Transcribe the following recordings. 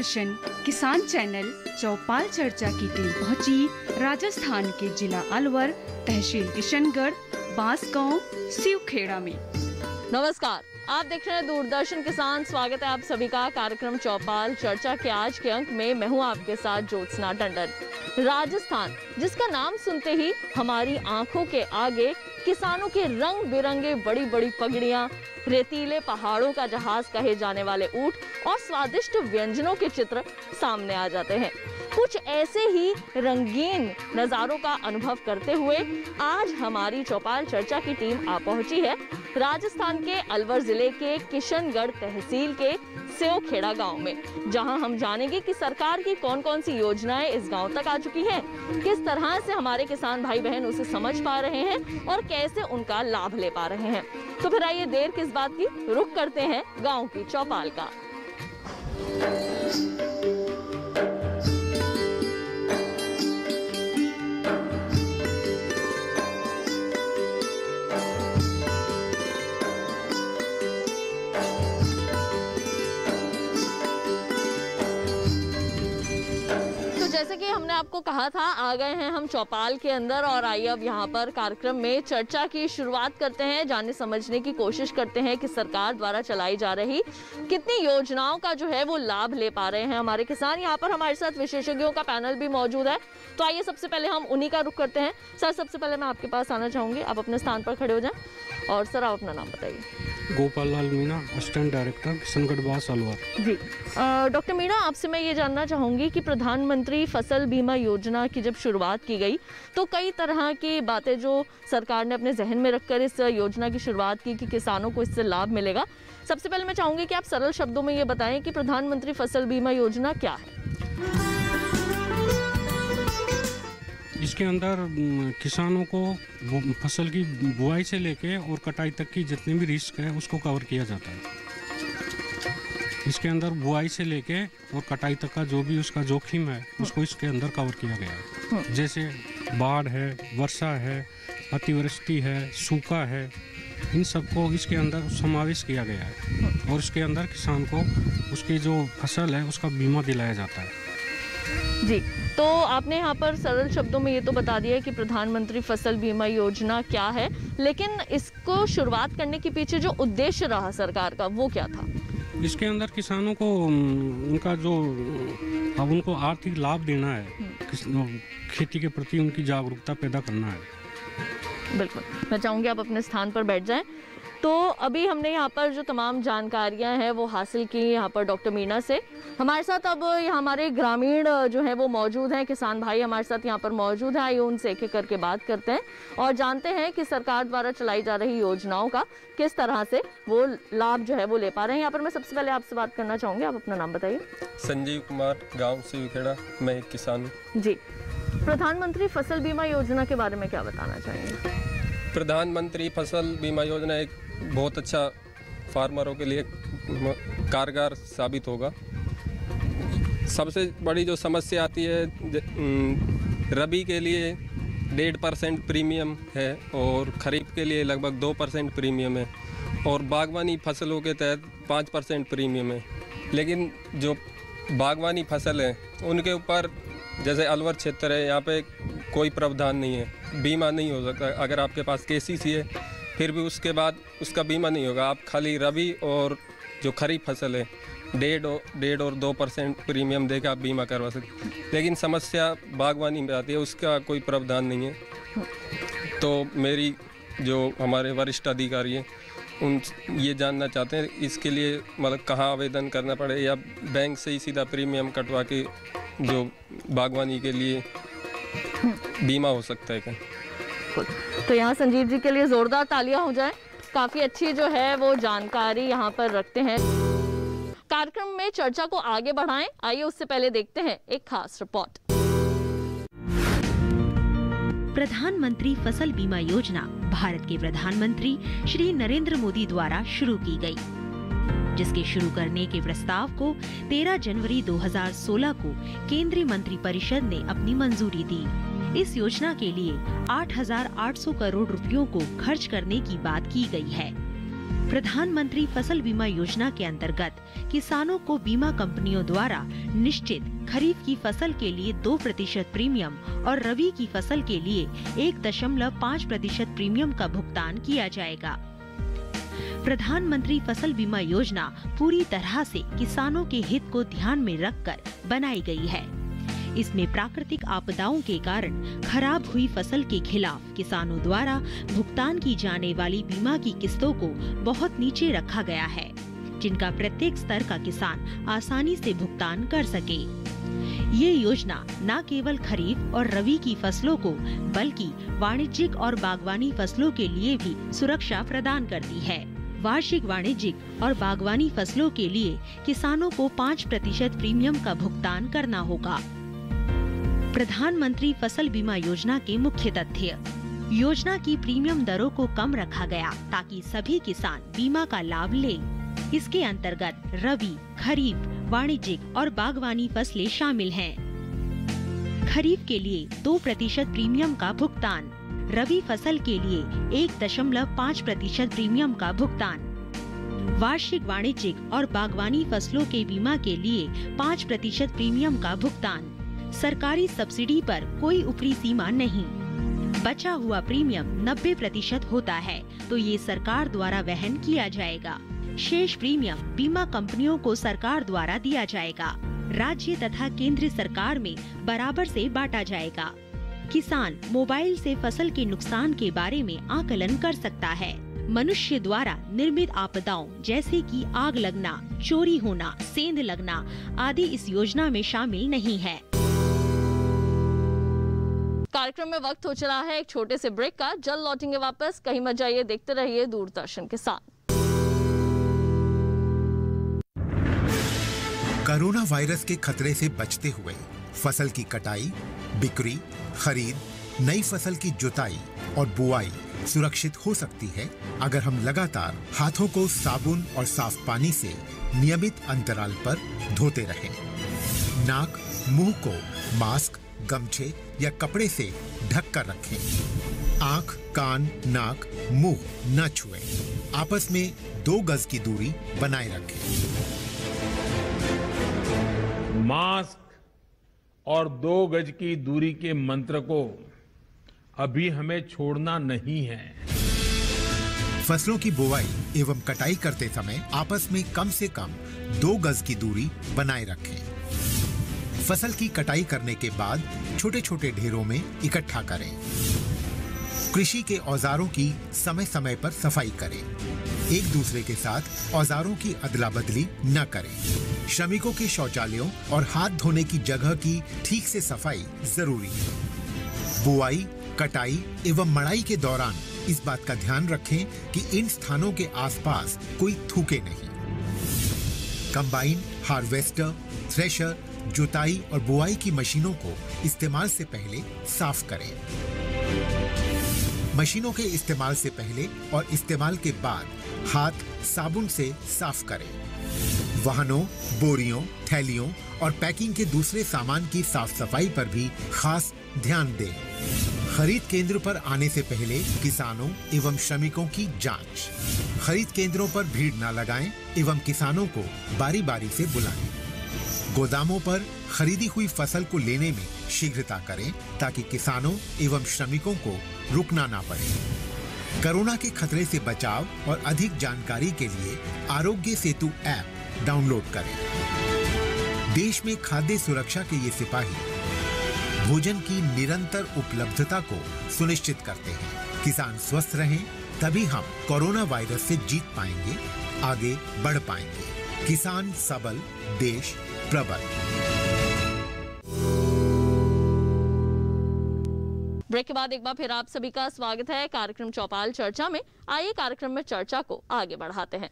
दूरदर्शन किसान चैनल चौपाल चर्चा की टीम पहुंची राजस्थान के जिला अलवर, तहसील किशनगढ़, बांसगांव, सिवखेड़ा में। नमस्कार, आप देख रहे हैं दूरदर्शन किसान। स्वागत है आप सभी का कार्यक्रम चौपाल चर्चा के आज के अंक में। मैं हूं आपके साथ ज्योत्सना टंडन। राजस्थान, जिसका नाम सुनते ही हमारी आंखों के आगे किसानों के रंग बिरंगे बड़ी बड़ी पगड़ियां, रेतीले पहाड़ों का जहाज कहे जाने वाले ऊंट और स्वादिष्ट व्यंजनों के चित्र सामने आ जाते हैं। कुछ ऐसे ही रंगीन नज़ारों का अनुभव करते हुए आज हमारी चौपाल चर्चा की टीम आ पहुंची है राजस्थान के अलवर जिले के किशनगढ़ तहसील के सिवखेड़ा गांव में, जहां हम जानेंगे कि सरकार की कौन कौन सी योजनाएं इस गांव तक आ चुकी हैं, किस तरह से हमारे किसान भाई बहन उसे समझ पा रहे हैं और कैसे उनका लाभ ले पा रहे हैं। तो फिर आइए देर किस बात की, रुक करते हैं गांव की चौपाल का। जैसे कि हमने आपको कहा था, आ गए हैं हम चौपाल के अंदर और आइए अब यहाँ पर कार्यक्रम में चर्चा की शुरुआत करते हैं। जानने समझने की कोशिश करते हैं कि सरकार द्वारा चलाई जा रही कितनी योजनाओं का जो है वो लाभ ले पा रहे हैं हमारे किसान। यहाँ पर हमारे साथ विशेषज्ञों का पैनल भी मौजूद है, तो आइए सबसे पहले हम उन्हीं का रुख करते हैं। सर, सबसे पहले मैं आपके पास आना चाहूँगी, आप अपने स्थान पर खड़े हो जाएं और सर आप अपना नाम बताइए। गोपाल लाल मीणा, असिस्टेंट डायरेक्टर किशनगढ़ बास अलवर। जी, डॉक्टर मीणा, आपसे मैं ये जानना चाहूँगी कि प्रधानमंत्री फसल बीमा योजना की जब शुरुआत की गई तो कई तरह की बातें जो सरकार ने अपने जहन में रखकर इस योजना की शुरुआत की कि किसानों को इससे लाभ मिलेगा। सबसे पहले मैं चाहूँगी कि आप सरल शब्दों में ये बताएं कि प्रधानमंत्री फसल बीमा योजना क्या है। इसके अंदर किसानों को फसल की बुआई से लेके और कटाई तक की जितनी भी रिस्क है उसको कवर किया जाता है। इसके अंदर बुआई से लेके और कटाई तक का जो भी उसका जोखिम है उसको इसके अंदर कवर किया गया है। जैसे बाढ़ है, वर्षा है, अतिवृष्टि है, सूखा है, इन सबको इसके अंदर समावेश किया गया है और इसके अंदर किसान को उसकी जो फसल है उसका बीमा दिलाया जाता है। जी, तो आपने यहाँ पर सरल शब्दों में ये तो बता दिया कि प्रधानमंत्री फसल बीमा योजना क्या है, लेकिन इसको शुरुआत करने के पीछे जो उद्देश्य रहा सरकार का वो क्या था? इसके अंदर किसानों को उनका जो अब उनको आर्थिक लाभ देना है, खेती के प्रति उनकी जागरूकता पैदा करना है। बिल्कुल, मैं चाहूँगी आप अपने स्थान पर बैठ जाएं। तो अभी हमने यहाँ पर जो तमाम जानकारियाँ हैं वो हासिल की यहाँ पर डॉक्टर मीणा से। हमारे साथ अब हमारे ग्रामीण जो है वो मौजूद हैं, किसान भाई हमारे साथ यहाँ पर मौजूद हैं। आइए उनसे एक एक करके बात करते हैं और जानते हैं कि सरकार द्वारा चलाई जा रही योजनाओं का किस तरह से वो लाभ जो है वो ले पा रहे हैं। यहाँ पर मैं सबसे पहले आपसे बात करना चाहूँगी, आप अपना नाम बताइए। संजीव कुमार, गाँव सिवखेड़ा, मैं एक किसान हूँ। जी, प्रधानमंत्री फसल बीमा योजना के बारे में क्या बताना चाहेंगे? प्रधानमंत्री फसल बीमा योजना एक बहुत अच्छा फार्मरों के लिए कारगर साबित होगा। सबसे बड़ी जो समस्या आती है, रबी के लिए 1.5% प्रीमियम है और खरीफ के लिए लगभग 2% प्रीमियम है और बागवानी फसलों के तहत 5% प्रीमियम है। लेकिन जो बागवानी फसल है उनके ऊपर, जैसे अलवर क्षेत्र है, यहाँ पे कोई प्रावधान नहीं है, बीमा नहीं हो सकता। अगर आपके पास केसीसी है फिर भी उसके बाद उसका बीमा नहीं होगा। आप खाली रबी और जो खरीफ फसल है 1.5 और 2% प्रीमियम देकर आप बीमा करवा सकते। लेकिन समस्या बागवानी में आती है, उसका कोई प्रावधान नहीं है। तो मेरी जो हमारे वरिष्ठ अधिकारी हैं उन ये जानना चाहते हैं इसके लिए मतलब कहाँ आवेदन करना पड़े या बैंक से ही सीधा प्रीमियम कटवा के जो बागवानी के लिए बीमा हो सकता है क्या? तो यहाँ संजीव जी के लिए जोरदार तालियां हो जाए। काफी अच्छी जो है वो जानकारी यहाँ पर रखते हैं। कार्यक्रम में चर्चा को आगे बढ़ाएं, आइए उससे पहले देखते हैं एक खास रिपोर्ट। प्रधानमंत्री फसल बीमा योजना भारत के प्रधानमंत्री श्री नरेंद्र मोदी द्वारा शुरू की गई, जिसके शुरू करने के प्रस्ताव को 13 जनवरी 2016 को केंद्रीय मंत्रिपरिषद ने अपनी मंजूरी दी। इस योजना के लिए 8,800 करोड़ रुपयों को खर्च करने की बात की गई है। प्रधानमंत्री फसल बीमा योजना के अंतर्गत किसानों को बीमा कंपनियों द्वारा निश्चित खरीफ की फसल के लिए 2% प्रीमियम और रबी की फसल के लिए 1.5% प्रीमियम का भुगतान किया जाएगा। प्रधानमंत्री फसल बीमा योजना पूरी तरह से किसानों के हित को ध्यान में रखकर बनाई गई है। इसमें प्राकृतिक आपदाओं के कारण खराब हुई फसल के खिलाफ किसानों द्वारा भुगतान की जाने वाली बीमा की किस्तों को बहुत नीचे रखा गया है, जिनका प्रत्येक स्तर का किसान आसानी से भुगतान कर सके। ये योजना न केवल खरीफ और रबी की फसलों को बल्कि वाणिज्यिक और बागवानी फसलों के लिए भी सुरक्षा प्रदान करती है। वार्षिक वाणिज्यिक और बागवानी फसलों के लिए किसानों को 5% प्रीमियम का भुगतान करना होगा। प्रधानमंत्री फसल बीमा योजना के मुख्य तथ्य। योजना की प्रीमियम दरों को कम रखा गया ताकि सभी किसान बीमा का लाभ लें। इसके अंतर्गत रबी, खरीफ, वाणिज्यिक और बागवानी फसलें शामिल हैं। खरीफ के लिए 2% प्रीमियम का भुगतान, रबी फसल के लिए 1.5% प्रीमियम का भुगतान, वार्षिक वाणिज्यिक और बागवानी फसलों के बीमा के लिए 5% प्रीमियम का भुगतान। सरकारी सब्सिडी पर कोई ऊपरी सीमा नहीं। बचा हुआ प्रीमियम 90% होता है तो ये सरकार द्वारा वहन किया जाएगा। शेष प्रीमियम बीमा कंपनियों को सरकार द्वारा दिया जाएगा। राज्य तथा केंद्र सरकार में बराबर से बांटा जाएगा। किसान मोबाइल से फसल के नुकसान के बारे में आकलन कर सकता है। मनुष्य द्वारा निर्मित आपदाओं जैसे कि आग लगना, चोरी होना, सेंध लगना आदि इस योजना में शामिल नहीं है। कार्यक्रम में वक्त हो चला है एक छोटे से ब्रेक का। जल्द लौटेंगे वापस, कहीं मत जाइए, देखते रहिए दूरदर्शन के साथ। कोरोना वायरस के खतरे से बचते हुए फसल की कटाई, बिक्री, खरीद, नई फसल की जुताई और बुआई सुरक्षित हो सकती है अगर हम लगातार हाथों को साबुन और साफ पानी से नियमित अंतराल पर धोते रहें। नाक, मुंह को मास्क, गमछे या कपड़े से ढक कर रखें। आंख, कान, नाक, मुंह न छुएं। आपस में 2 गज की दूरी बनाए रखें। मास्क और 2 गज की दूरी के मंत्र को अभी हमें छोड़ना नहीं है। फसलों की बुवाई एवं कटाई करते समय आपस में कम से कम 2 गज की दूरी बनाए रखें। फसल की कटाई करने के बाद छोटे छोटे ढेरों में इकट्ठा करें। कृषि के औजारों की समय समय पर सफाई करें। एक दूसरे के साथ औजारों की अदला बदली न करें। श्रमिकों के शौचालयों और हाथ धोने की जगह की ठीक से सफाई जरूरी है। बुआई, कटाई एवं मड़ाई के दौरान इस बात का ध्यान रखें कि इन स्थानों के आसपास कोई थूके नहीं। कंबाइन, हार्वेस्टर, थ्रेशर, जुताई और बुआई की मशीनों को इस्तेमाल से पहले साफ करें। मशीनों के इस्तेमाल से पहले और इस्तेमाल के बाद हाथ साबुन से साफ करें। वाहनों, बोरियों, थैलियों और पैकिंग के दूसरे सामान की साफ सफाई पर भी खास ध्यान दें। खरीद केंद्र पर आने से पहले किसानों एवं श्रमिकों की जांच। खरीद केंद्रों पर भीड़ न लगाएं एवं किसानों को बारी बारी से बुलाएं। गोदामों पर खरीदी हुई फसल को लेने में शीघ्रता करें ताकि किसानों एवं श्रमिकों को रुकना ना पड़े। कोरोना के खतरे से बचाव और अधिक जानकारी के लिए आरोग्य सेतु ऐप डाउनलोड करें। देश में खाद्य सुरक्षा के ये सिपाही भोजन की निरंतर उपलब्धता को सुनिश्चित करते हैं। किसान स्वस्थ रहें तभी हम कोरोना वायरस से जीत पाएंगे, आगे बढ़ पाएंगे। किसान सबल, देश प्रबल। ब्रेक के बाद एक बार फिर आप सभी का स्वागत है कार्यक्रम चौपाल चर्चा में। आइए कार्यक्रम में चर्चा को आगे बढ़ाते हैं।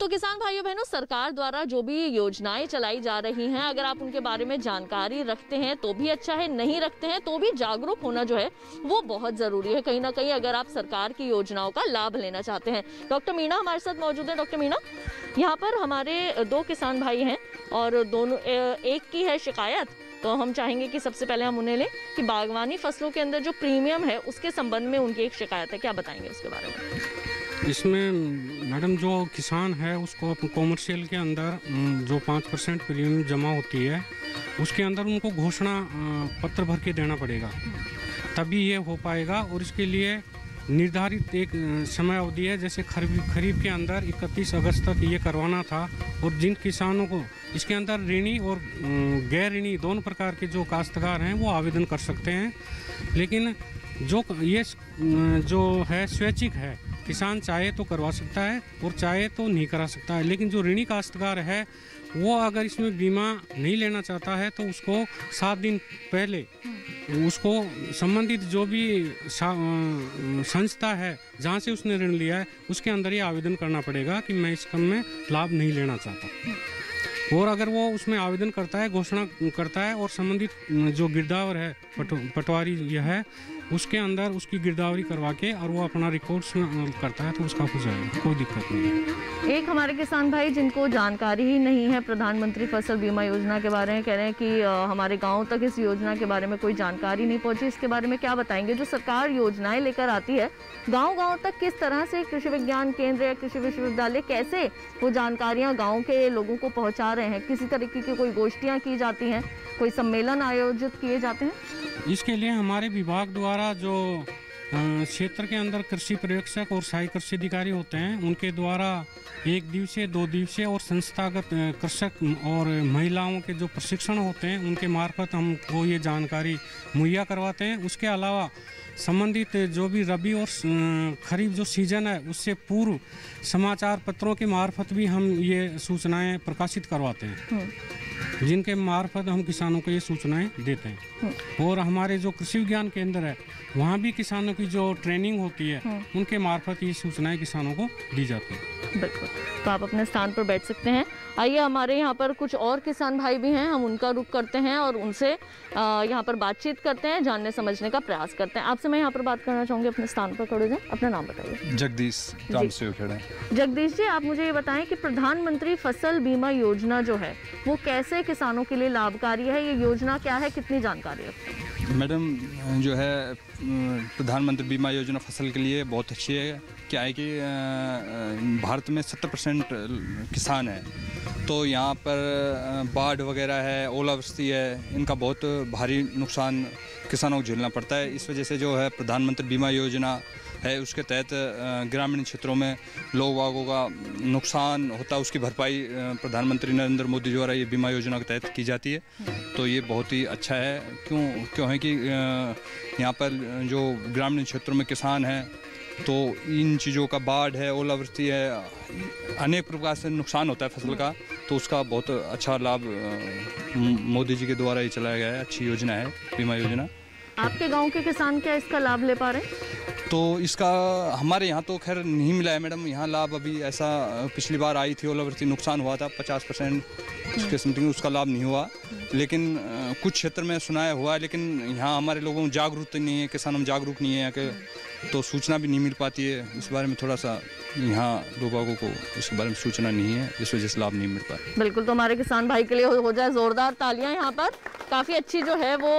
तो किसान भाइयों बहनों, सरकार द्वारा जो भी योजनाएं चलाई जा रही हैं, अगर आप उनके बारे में जानकारी रखते हैं तो भी अच्छा है, नहीं रखते हैं तो भी जागरूक होना जो है वो बहुत जरूरी है। कहीं ना कहीं अगर आप सरकार की योजनाओं का लाभ लेना चाहते हैं। डॉक्टर मीणा हमारे साथ मौजूद है। डॉक्टर मीणा, यहाँ पर हमारे 2 किसान भाई हैं और दोनों एक की है शिकायत, तो हम चाहेंगे कि सबसे पहले हम उन्हें लें कि बागवानी फसलों के अंदर जो प्रीमियम है उसके संबंध में उनकी एक शिकायत है, क्या बताएंगे उसके बारे में? इसमें मैडम जो किसान है उसको कॉमर्शियल के अंदर जो 5% प्रीमियम जमा होती है उसके अंदर उनको घोषणा पत्र भर के देना पड़ेगा, तभी ये हो पाएगा। और इसके लिए निर्धारित एक समय अवधि है, जैसे खरीफ के अंदर 31 अगस्त तक ये करवाना था। और जिन किसानों को इसके अंदर ऋणी और गैर ऋणी दोनों प्रकार के जो काश्तकार हैं वो आवेदन कर सकते हैं, लेकिन जो है स्वैच्छिक है, किसान चाहे तो करवा सकता है और चाहे तो नहीं करा सकता है। लेकिन जो ऋणी काश्तकार है वो अगर इसमें बीमा नहीं लेना चाहता है तो उसको 7 दिन पहले उसको संबंधित जो भी संस्था है जहाँ से उसने ऋण लिया है उसके अंदर ये आवेदन करना पड़ेगा कि मैं इस क्रम में लाभ नहीं लेना चाहता। और अगर वो उसमें आवेदन करता है, घोषणा करता है और संबंधित जो गिरदावर है पटवारी यह है उसके अंदर उसकी गिरदावरी करवा के और वो अपना रिकॉर्ड्स करता है तो उसका हो जाएगा, कोई दिक्कत नहीं है। एक हमारे किसान भाई जिनको जानकारी ही नहीं है प्रधानमंत्री फसल बीमा योजना के बारे में, कह रहे हैं कि हमारे गांव तक इस योजना के बारे में कोई जानकारी नहीं पहुंची, इसके बारे में क्या बताएंगे? जो सरकार योजनाएं लेकर आती है गांव-गांव तक, किस तरह से कृषि विज्ञान केंद्र या कृषि विश्वविद्यालय कैसे वो जानकारियां गाँव के लोगों को पहुँचा रहे हैं? किसी तरीके की कोई गोष्ठियाँ की जाती हैं, कोई सम्मेलन आयोजित किए जाते हैं? इसके लिए हमारे विभाग द्वारा जो क्षेत्र के अंदर कृषि पर्यवेक्षक और सहायक कृषि अधिकारी होते हैं उनके द्वारा 1 दिवसीय 2 दिवसीय और संस्थागत कृषक और महिलाओं के जो प्रशिक्षण होते हैं उनके मार्फत हमको ये जानकारी मुहैया करवाते हैं। उसके अलावा संबंधित जो भी रबी और खरीफ जो सीजन है उससे पूर्व समाचार पत्रों के मार्फत भी हम ये सूचनाएं प्रकाशित करवाते हैं, जिनके मार्फत हम किसानों को ये सूचनाएं देते हैं। और हमारे जो कृषि विज्ञान केंद्र है वहाँ भी किसानों की जो ट्रेनिंग होती है उनके मार्फत ये सूचनाएं किसानों को दी जाती है। बिल्कुल, तो आप अपने स्थान पर बैठ सकते हैं। आइए, हमारे यहाँ पर कुछ और किसान भाई भी हैं, हम उनका रुख करते हैं और उनसे यहाँ पर बातचीत करते हैं, जानने समझने का प्रयास करते हैं। आपसे मैं यहाँ पर बात करना चाहूँगी, अपने स्थान पर खड़े हो जाएं, अपना नाम बताइए। जगदीश राम से खड़े। जगदीश जी, आप मुझे ये बताएं कि प्रधानमंत्री फसल बीमा योजना जो है वो कैसे किसानों के लिए लाभकारी है? ये योजना क्या है, कितनी जानकारी रखते हैं? मैडम, जो है प्रधानमंत्री बीमा योजना फसल के लिए बहुत अच्छी है। क्या है कि भारत में 70% किसान है, तो यहाँ पर बाढ़ वगैरह है, ओलावृष्टि है, इनका बहुत भारी नुकसान किसानों को झेलना पड़ता है। इस वजह से जो है प्रधानमंत्री बीमा योजना है उसके तहत ग्रामीण क्षेत्रों में लोग वागों का नुकसान होता है, उसकी भरपाई प्रधानमंत्री नरेंद्र मोदी द्वारा ये बीमा योजना के तहत की जाती है। तो ये बहुत ही अच्छा है। क्यों है कि यहाँ पर जो ग्रामीण क्षेत्रों में किसान हैं तो इन चीज़ों का बाढ़ है, ओलावृष्टि है, अनेक प्रकार से नुकसान होता है फसल का, तो उसका बहुत अच्छा लाभ मोदी जी के द्वारा ही चलाया गया है। अच्छी योजना है बीमा योजना। आपके गांव के किसान क्या इसका लाभ ले पा रहे हैं? तो इसका हमारे यहाँ तो खैर नहीं मिला है मैडम। यहाँ लाभ अभी ऐसा पिछली बार आई थी ओलावृष्टि, नुकसान हुआ था 50% के समथिंग, उसका लाभ नहीं हुआ। लेकिन कुछ क्षेत्र में सुनाया हुआ है, लेकिन यहाँ हमारे लोगों में जागरूकता नहीं है, किसानों में जागरूक नहीं है यहाँ के, तो सूचना भी नहीं मिल पाती है इस बारे में। थोड़ा सा यहाँ लोगों को इसके बारे में सूचना नहीं है, इस वजह से लाभ नहीं मिल पा रहा। बिल्कुल, तो हमारे किसान भाई के लिए हो जाए जोरदार तालियां। यहाँ पर काफ़ी अच्छी जो है वो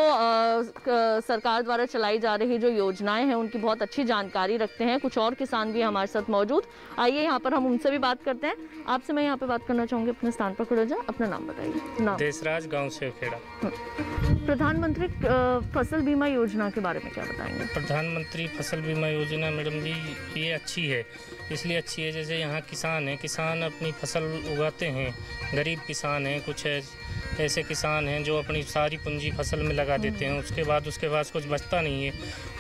सरकार द्वारा चलाई जा रही जो योजनाएं हैं उनकी बहुत अच्छी जानकारी रखते हैं। कुछ और किसान भी हमारे साथ मौजूद, आइए यहाँ पर हम उनसे भी बात करते हैं। आपसे मैं यहाँ पे बात करना चाहूँगी, अपने स्थान पर खड़े हो जाए, अपना नाम बताइए। नाम? देशराज, गाँव से खेड़ा। प्रधानमंत्री फसल बीमा योजना के बारे में क्या बताएंगे? प्रधानमंत्री फसल बीमा योजना मैडम जी ये अच्छी है, इसलिए अच्छी है जैसे यहाँ किसान हैं, किसान अपनी फसल उगाते हैं, गरीब किसान हैं, कुछ ऐसे किसान हैं जो अपनी सारी पूंजी फसल में लगा देते हैं, उसके पास कुछ बचता नहीं है।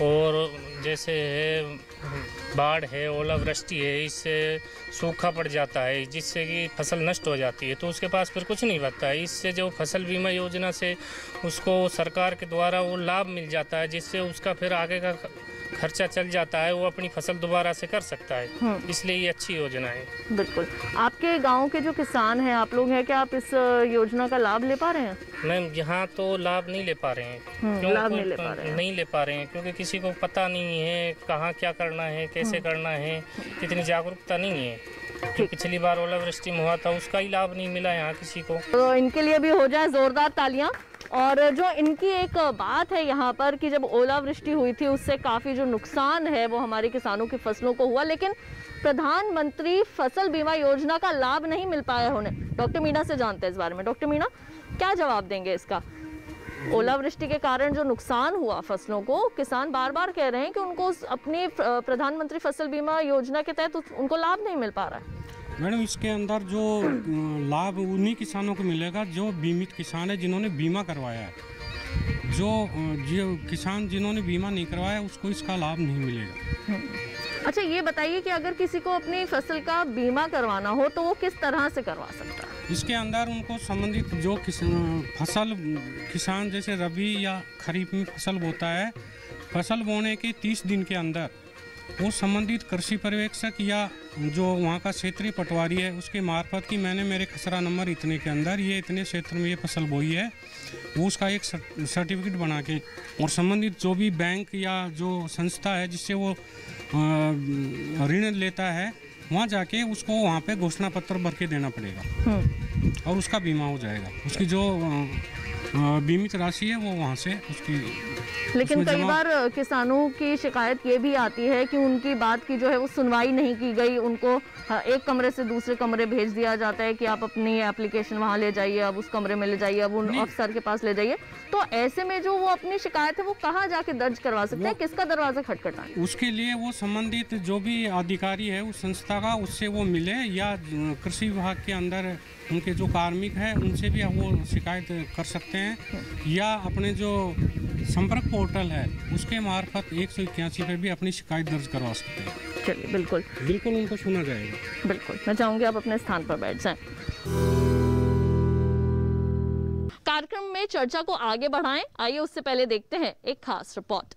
और जैसे है बाढ़ है, ओलावृष्टि है, इससे सूखा पड़ जाता है जिससे कि फसल नष्ट हो जाती है, तो उसके पास फिर कुछ नहीं बचता है। इससे जो फसल बीमा योजना से उसको सरकार के द्वारा वो लाभ मिल जाता है, जिससे उसका फिर आगे का खर्चा चल जाता है, वो अपनी फसल दोबारा से कर सकता है। इसलिए ये अच्छी योजना है। बिल्कुल। आपके गांव के जो किसान हैं, आप लोग हैं, क्या आप इस योजना का लाभ ले पा रहे हैं? मैम, यहाँ तो लाभ नहीं ले पा रहे हैं। क्यों लाभ नहीं ले पा रहे हैं? नहीं ले पा रहे हैं क्योंकि किसी को पता नहीं है कहाँ क्या करना है, कैसे करना है, इतनी जागरूकता नहीं है। तो पिछली बार ओलावृष्टि में हुआ था, उसका ही लाभ नहीं मिला यहाँ किसी को। तो इनके लिए भी हो जाए जोरदार तालियां। और जो इनकी एक बात है यहाँ पर कि जब ओलावृष्टि हुई थी उससे काफ़ी जो नुकसान है वो हमारे किसानों की फसलों को हुआ, लेकिन प्रधानमंत्री फसल बीमा योजना का लाभ नहीं मिल पाया उन्हें। डॉक्टर मीणा से जानते हैं इस बारे में। डॉक्टर मीणा, क्या जवाब देंगे इसका? ओलावृष्टि के कारण जो नुकसान हुआ फसलों को, किसान बार बार कह रहे हैं कि उनको अपनी प्रधानमंत्री फसल बीमा योजना के तहत उनको लाभ नहीं मिल पा रहा है। मैडम, इसके अंदर जो लाभ उन्हीं किसानों को मिलेगा जो बीमित किसान है, जिन्होंने बीमा करवाया है। जो किसान जिन्होंने बीमा नहीं करवाया उसको इसका लाभ नहीं मिलेगा। अच्छा, ये बताइए कि अगर किसी को अपनी फसल का बीमा करवाना हो तो वो किस तरह से करवा सकता है? इसके अंदर उनको संबंधित जो किसान जैसे रबी या खरीफ में फसल बोता है, फसल बोने के 30 दिन के अंदर वो संबंधित कृषि पर्यवेक्षक या जो वहाँ का क्षेत्रीय पटवारी है उसके मार्फत कि मैंने मेरे खसरा नंबर इतने के अंदर ये इतने क्षेत्र में ये फसल बोई है, वो उसका एक सर्टिफिकेट बना के और संबंधित जो भी बैंक या जो संस्था है जिससे वो ऋण लेता है वहाँ जाके उसको वहाँ पे घोषणा पत्र भर के देना पड़ेगा और उसका बीमा हो जाएगा। उसकी जो बीमित राशि है वो वहाँ से उसकी। लेकिन कई बार किसानों की शिकायत ये भी आती है कि उनकी बात की जो है वो सुनवाई नहीं की गई, उनको एक कमरे से दूसरे कमरे भेज दिया जाता है कि आप अपनी एप्लीकेशन वहाँ ले जाइए, अब उस कमरे में ले जाइए, अब उन अफसर के पास ले जाइए। तो ऐसे में जो वो अपनी शिकायत है वो कहाँ जाके दर्ज करवा सकते हैं, किसका दरवाजा खटखटाएं? उसके लिए वो संबंधित जो भी अधिकारी है उस संस्था का, उससे वो मिले या कृषि विभाग के अंदर उनके जो कार्मिक हैं उनसे भी वो शिकायत कर सकते हैं या अपने जो संपर्क पोर्टल है उसके मार्फत 181 पे भी अपनी शिकायत दर्ज करवा सकते हैं। चलिए, बिल्कुल उनको सुना जाएगा। बिल्कुल, मैं चाहूँगी आप अपने स्थान पर बैठ जाएं। कार्यक्रम में चर्चा को आगे बढ़ाएं। आइए उससे पहले देखते हैं एक खास रिपोर्ट।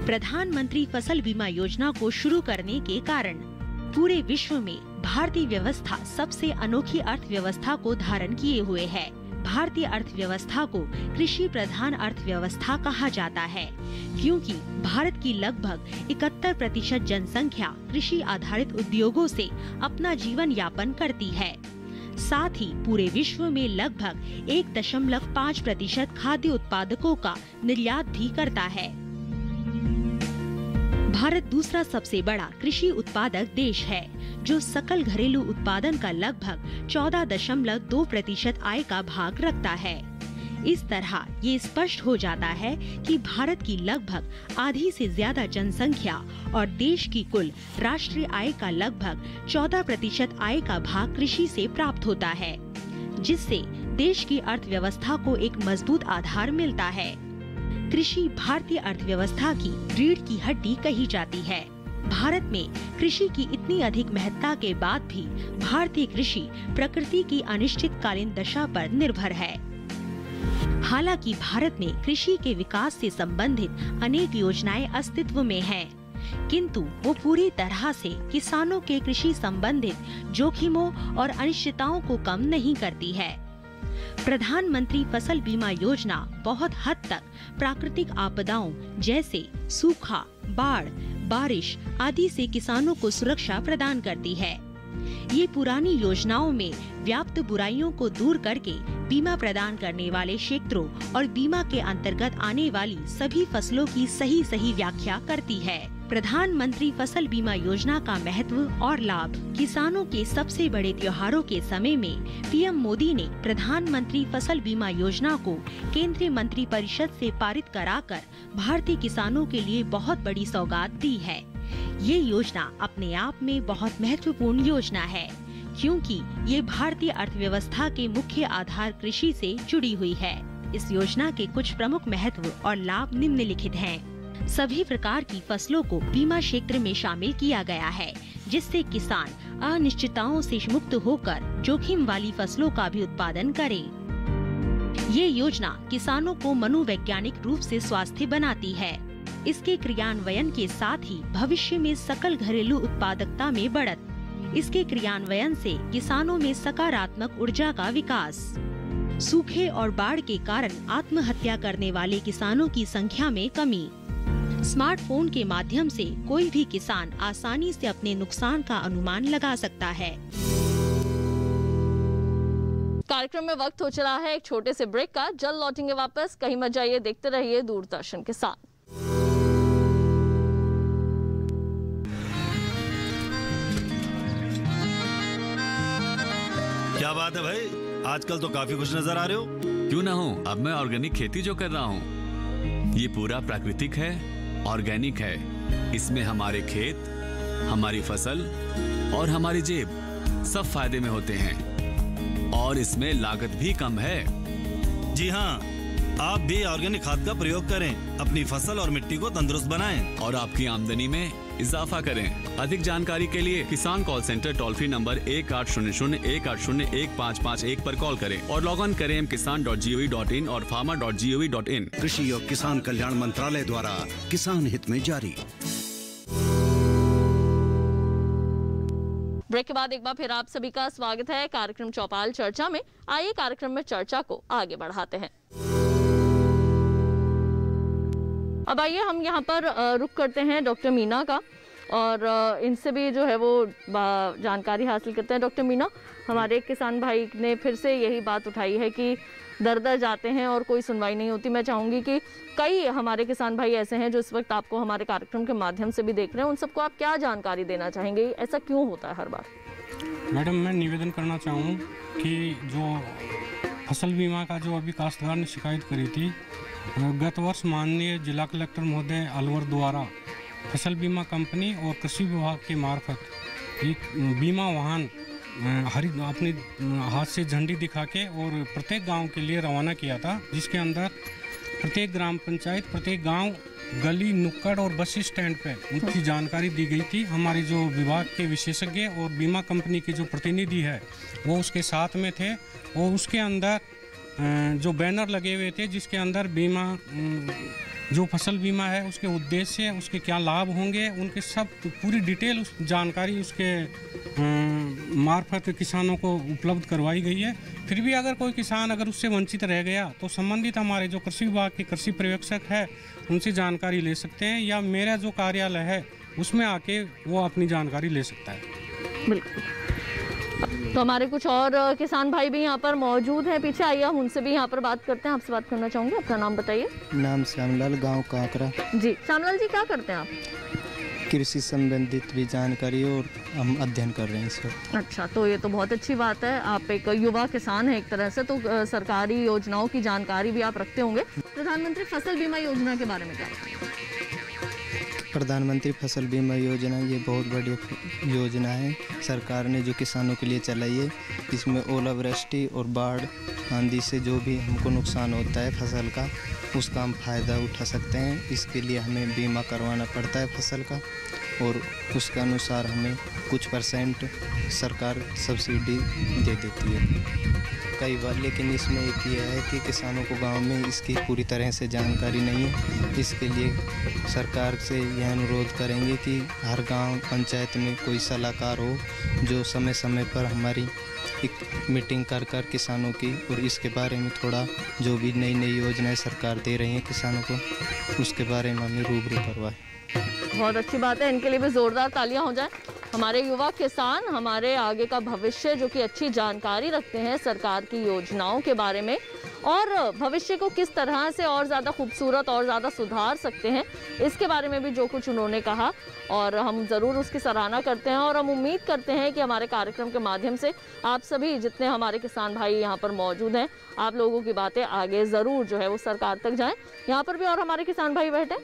प्रधानमंत्री फसल बीमा योजना को शुरू करने के कारण पूरे विश्व में भारतीय व्यवस्था सबसे अनोखी अर्थव्यवस्था को धारण किए हुए है। भारतीय अर्थव्यवस्था को कृषि प्रधान अर्थव्यवस्था कहा जाता है, क्योंकि भारत की लगभग 71% जनसंख्या कृषि आधारित उद्योगों से अपना जीवन यापन करती है। साथ ही पूरे विश्व में लगभग 1.5% खाद्य उत्पादकों का निर्यात भी करता है। भारत दूसरा सबसे बड़ा कृषि उत्पादक देश है, जो सकल घरेलू उत्पादन का लगभग 14.2% आय का भाग रखता है। इस तरह ये स्पष्ट हो जाता है कि भारत की लगभग आधी से ज्यादा जनसंख्या और देश की कुल राष्ट्रीय आय का लगभग 14% आय का भाग कृषि से प्राप्त होता है, जिससे देश की अर्थव्यवस्था को एक मजबूत आधार मिलता है। कृषि भारतीय अर्थव्यवस्था की रीढ़ की हड्डी कही जाती है। भारत में कृषि की इतनी अधिक महत्ता के बाद भी भारतीय कृषि प्रकृति की अनिश्चितकालीन दशा पर निर्भर है। हालांकि भारत में कृषि के विकास से संबंधित अनेक योजनाएं अस्तित्व में हैं, किंतु वो पूरी तरह से किसानों के कृषि संबंधित जोखिमों और अनिश्चितताओं को कम नहीं करती है। प्रधानमंत्री फसल बीमा योजना बहुत हद तक प्राकृतिक आपदाओं जैसे सूखा, बाढ़, बारिश आदि से किसानों को सुरक्षा प्रदान करती है। ये पुरानी योजनाओं में व्याप्त बुराइयों को दूर करके बीमा प्रदान करने वाले क्षेत्रों और बीमा के अंतर्गत आने वाली सभी फसलों की सही व्याख्या करती है। प्रधानमंत्री फसल बीमा योजना का महत्व और लाभ। किसानों के सबसे बड़े त्योहारों के समय में पीएम मोदी ने प्रधानमंत्री फसल बीमा योजना को केंद्रीय मंत्री परिषद से पारित कराकर भारतीय किसानों के लिए बहुत बड़ी सौगात दी है। ये योजना अपने आप में बहुत महत्वपूर्ण योजना है, क्योंकि ये भारतीय अर्थव्यवस्था के मुख्य आधार कृषि से जुड़ी हुई है। इस योजना के कुछ प्रमुख महत्व और लाभ निम्नलिखित हैं। सभी प्रकार की फसलों को बीमा क्षेत्र में शामिल किया गया है, जिससे किसान अनिश्चितताओं से मुक्त होकर जोखिम वाली फसलों का भी उत्पादन करें। ये योजना किसानों को मनोवैज्ञानिक रूप से स्वास्थ्य बनाती है। इसके क्रियान्वयन के साथ ही भविष्य में सकल घरेलू उत्पादकता में बढ़त। इसके क्रियान्वयन से किसानों में सकारात्मक ऊर्जा का विकास। सूखे और बाढ़ के कारण आत्महत्या करने वाले किसानों की संख्या में कमी। स्मार्टफोन के माध्यम से कोई भी किसान आसानी से अपने नुकसान का अनुमान लगा सकता है। कार्यक्रम में वक्त हो चला है एक छोटे से ब्रेक का। जल्द लौटेंगे वापस, कहीं मत जाइए, देखते रहिए दूरदर्शन के साथ। क्या बात है भाई, आजकल तो काफी खुश नजर आ रहे हो। क्यों ना हूँ, अब मैं ऑर्गेनिक खेती जो कर रहा हूँ ये पूरा प्राकृतिक है, ऑर्गेनिक है। इसमें हमारे खेत, हमारी फसल और हमारी जेब सब फायदे में होते हैं और इसमें लागत भी कम है। जी हाँ, आप भी ऑर्गेनिक खाद का प्रयोग करें, अपनी फसल और मिट्टी को तंदुरुस्त बनाएं और आपकी आमदनी में इजाफा करें। अधिक जानकारी के लिए किसान call centre toll free number 1800-180-1551 पर कॉल करें और लॉग ऑन करें kisan.gov.in और farmer.gov.in। कृषि और किसान कल्याण मंत्रालय द्वारा किसान हित में जारी। ब्रेक के बाद एक बार फिर आप सभी का स्वागत है कार्यक्रम चौपाल चर्चा में। आइए कार्यक्रम में चर्चा को आगे बढ़ाते हैं। अब आइए हम यहाँ पर रुक करते हैं डॉक्टर मीना का और इनसे भी जो है वो जानकारी हासिल करते हैं। डॉक्टर मीना, हमारे एक किसान भाई ने फिर से यही बात उठाई है कि दर दर जाते हैं और कोई सुनवाई नहीं होती। मैं चाहूँगी कि कई हमारे किसान भाई ऐसे हैं जो इस वक्त आपको हमारे कार्यक्रम के माध्यम से भी देख रहे हैं, उन सबको आप क्या जानकारी देना चाहेंगे? ऐसा क्यों होता है हर बार? मैडम, मैं निवेदन करना चाहूँ कि जो फसल बीमा का जो अभी काश्तकार ने शिकायत करी थी, गत वर्ष माननीय जिला कलेक्टर महोदय अलवर द्वारा फसल बीमा कंपनी और कृषि विभाग के मार्फत एक बीमा वाहन अपने हाथ से झंडी दिखा के और प्रत्येक गांव के लिए रवाना किया था, जिसके अंदर प्रत्येक ग्राम पंचायत, प्रत्येक गांव, गली, नुक्कड़ और बस स्टैंड पे उनकी जानकारी दी गई थी। हमारे जो विभाग के विशेषज्ञ और बीमा कंपनी के जो प्रतिनिधि है वो उसके साथ में थे और उसके अंदर जो बैनर लगे हुए थे जिसके अंदर बीमा, जो फसल बीमा है उसके उद्देश्य, उसके क्या लाभ होंगे, उनके सब पूरी डिटेल उस जानकारी उसके मार्फत किसानों को उपलब्ध करवाई गई है। फिर भी अगर कोई किसान अगर उससे वंचित रह गया तो संबंधित हमारे जो कृषि विभाग के कृषि पर्यवेक्षक है उनसे जानकारी ले सकते हैं या मेरा जो कार्यालय है उसमें आके वो अपनी जानकारी ले सकता है। बिल्कुल। तो हमारे कुछ और किसान भाई भी यहाँ पर मौजूद हैं, पीछे आइए हम उनसे भी यहाँ पर बात करते हैं। आपसे बात करना चाहूँगी, अपना नाम बताइए। नाम श्यामलाल, गांव कांकरा। जी श्यामलाल जी, क्या करते हैं आप? कृषि संबंधित भी जानकारी और हम अध्ययन कर रहे हैं इस वक्त। अच्छा, तो ये तो बहुत अच्छी बात है। आप एक युवा किसान हैं एक तरह से, तो सरकारी योजनाओं की जानकारी भी आप रखते होंगे। प्रधानमंत्री फसल बीमा योजना के बारे में क्या बताएंगे? प्रधानमंत्री फसल बीमा योजना ये बहुत बड़ी योजना है, सरकार ने जो किसानों के लिए चलाई है। इसमें ओलावृष्टि और बाढ़ आंधी से जो भी हमको नुकसान होता है फसल का, उसका हम फ़ायदा उठा सकते हैं। इसके लिए हमें बीमा करवाना पड़ता है फसल का और उसके अनुसार हमें कुछ % सरकार सब्सिडी दे देती है कई बार। लेकिन इसमें एक ये है कि किसानों को गांव में इसकी पूरी तरह से जानकारी नहीं है। इसके लिए सरकार से यह अनुरोध करेंगे कि हर गांव पंचायत में कोई सलाहकार हो जो समय समय पर हमारी एक मीटिंग कर किसानों की और इसके बारे में थोड़ा जो भी नई नई योजनाएं सरकार दे रही है किसानों को, उसके बारे में हमें रूबरू करवाए। बहुत अच्छी बात है, इनके लिए भी जोरदार तालियां हो जाएं। हमारे युवा किसान हमारे आगे का भविष्य, जो कि अच्छी जानकारी रखते हैं सरकार की योजनाओं के बारे में और भविष्य को किस तरह से और ज़्यादा खूबसूरत और ज़्यादा सुधार सकते हैं, इसके बारे में भी जो कुछ उन्होंने कहा और हम ज़रूर उसकी सराहना करते हैं। और हम उम्मीद करते हैं कि हमारे कार्यक्रम के माध्यम से आप सभी जितने हमारे किसान भाई यहाँ पर मौजूद हैं, आप लोगों की बातें आगे ज़रूर जो है वो सरकार तक जाएँ। यहाँ पर भी और हमारे किसान भाई बैठे,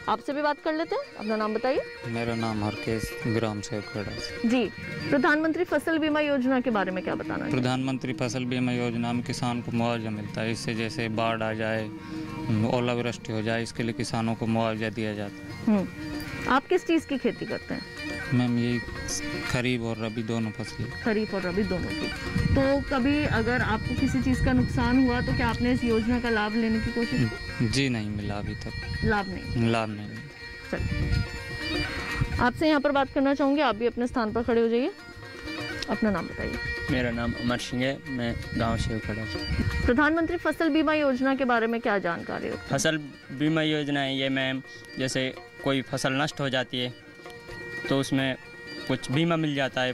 आपसे भी बात कर लेते हैं। अपना नाम बताइए। मेरा नाम हरकेश, ग्राम सेवखेड़ा। जी, प्रधानमंत्री फसल बीमा योजना के बारे में क्या बताना है? प्रधानमंत्री फसल बीमा योजना में किसान को मुआवजा मिलता है। इससे जैसे बाढ़ आ जाए, ओलावृष्टि हो जाए, इसके लिए किसानों को मुआवजा दिया जाता है। आप किस चीज़ की खेती करते हैं? मैम यही खरीफ और रबी दोनों फसलें। खरीफ और रबी दोनों की। तो कभी अगर आपको किसी चीज़ का नुकसान हुआ तो क्या आपने इस योजना का लाभ लेने की कोशिश की? जी नहीं मिला अभी तक। लाभ नहीं मिला। चलिए, आपसे यहाँ पर बात करना चाहूँगी, आप भी अपने स्थान पर खड़े हो जाइए। अपना नाम बताइए। मेरा नाम अमर सिंह है, मैं गाँव सेवखेड़ा से। प्रधानमंत्री फसल बीमा योजना के बारे में क्या जानकारी रखते हैं? फसल बीमा योजना है ये मैम, जैसे कोई फसल नष्ट हो जाती है तो उसमें कुछ बीमा मिल जाता है।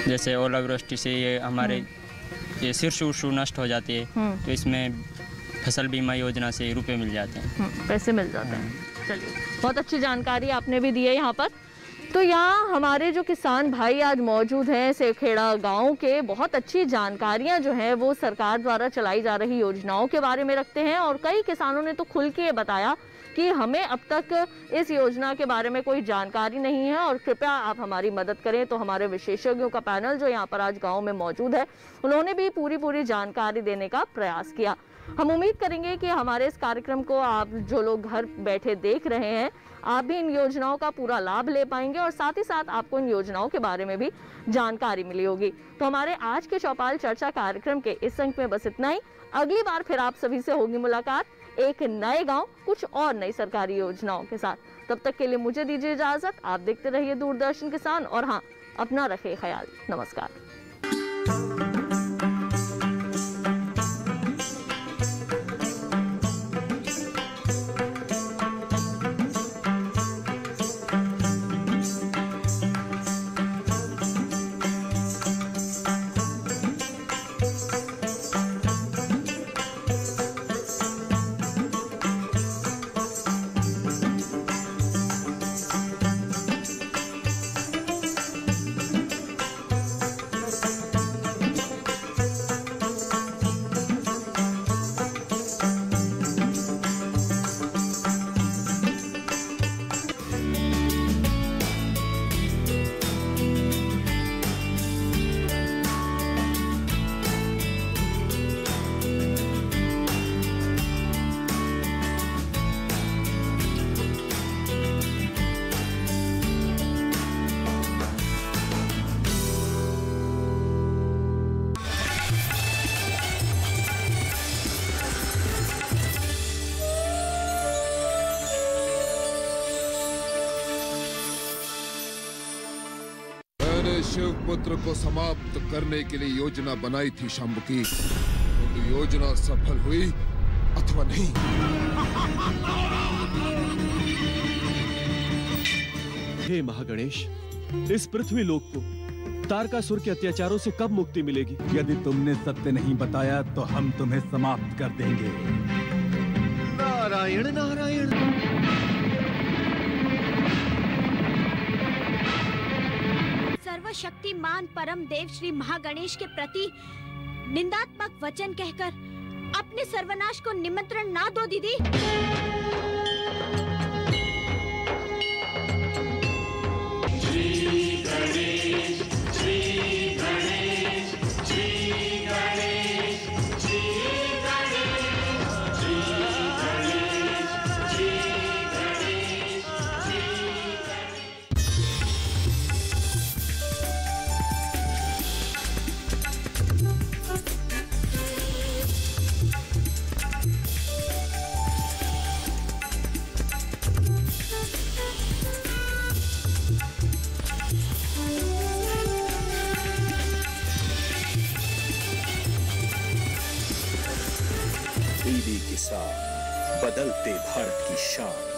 जैसे ओलावृष्टि से ये हमारे ये शीर्ष उर्षु नष्ट हो जाती है, तो इसमें फसल बीमा योजना से रुपए मिल जाते हैं, पैसे मिल जाते हैं। चलिए, बहुत अच्छी जानकारी आपने भी दी है यहाँ पर। तो यहाँ हमारे जो किसान भाई आज मौजूद हैं सेवखेड़ा गांव के, बहुत अच्छी जानकारियाँ जो हैं वो सरकार द्वारा चलाई जा रही योजनाओं के बारे में रखते हैं। और कई किसानों ने तो खुल के बताया कि हमें अब तक इस योजना के बारे में कोई जानकारी नहीं है और कृपया आप हमारी मदद करें। तो हमारे विशेषज्ञों का पैनल जो यहाँ पर आज गांव में मौजूद है, उन्होंने भी पूरी जानकारी देने का प्रयास किया। हम उम्मीद करेंगे कि हमारे इस कार्यक्रम को आप जो लोग घर बैठे देख रहे हैं, आप भी इन योजनाओं का पूरा लाभ ले पाएंगे और साथ ही साथ आपको इन योजनाओं के बारे में भी जानकारी मिली होगी। तो हमारे आज के चौपाल चर्चा कार्यक्रम के इस अंक में बस इतना ही। अगली बार फिर आप सभी से होगी मुलाकात एक नए गांव, कुछ और नई सरकारी योजनाओं के साथ। तब तक के लिए मुझे दीजिए इजाजत। आप देखते रहिए दूरदर्शन किसान और हाँ, अपना रखे ख्याल। नमस्कार। शिवपुत्र को समाप्त करने के लिए योजना बनाई थी शाम्बकी, तो योजना सफल हुई अथवा नहीं। हे महागणेश, इस पृथ्वी लोक को तारकासुर के अत्याचारों से कब मुक्ति मिलेगी? यदि तुमने सत्य नहीं बताया तो हम तुम्हें समाप्त कर देंगे। नारायण नारायण। सर्वशक्तिमान परम देव श्री महागणेश के प्रति निंदात्मक वचन कहकर अपने सर्वनाश को निमंत्रण ना दो दीदी। श्री गणेश, श्री गणेश, श्री गणेश, श्री गणेश, श्री गणेश, श्री गणेश, टीवी के साथ बदलते भारत की शान।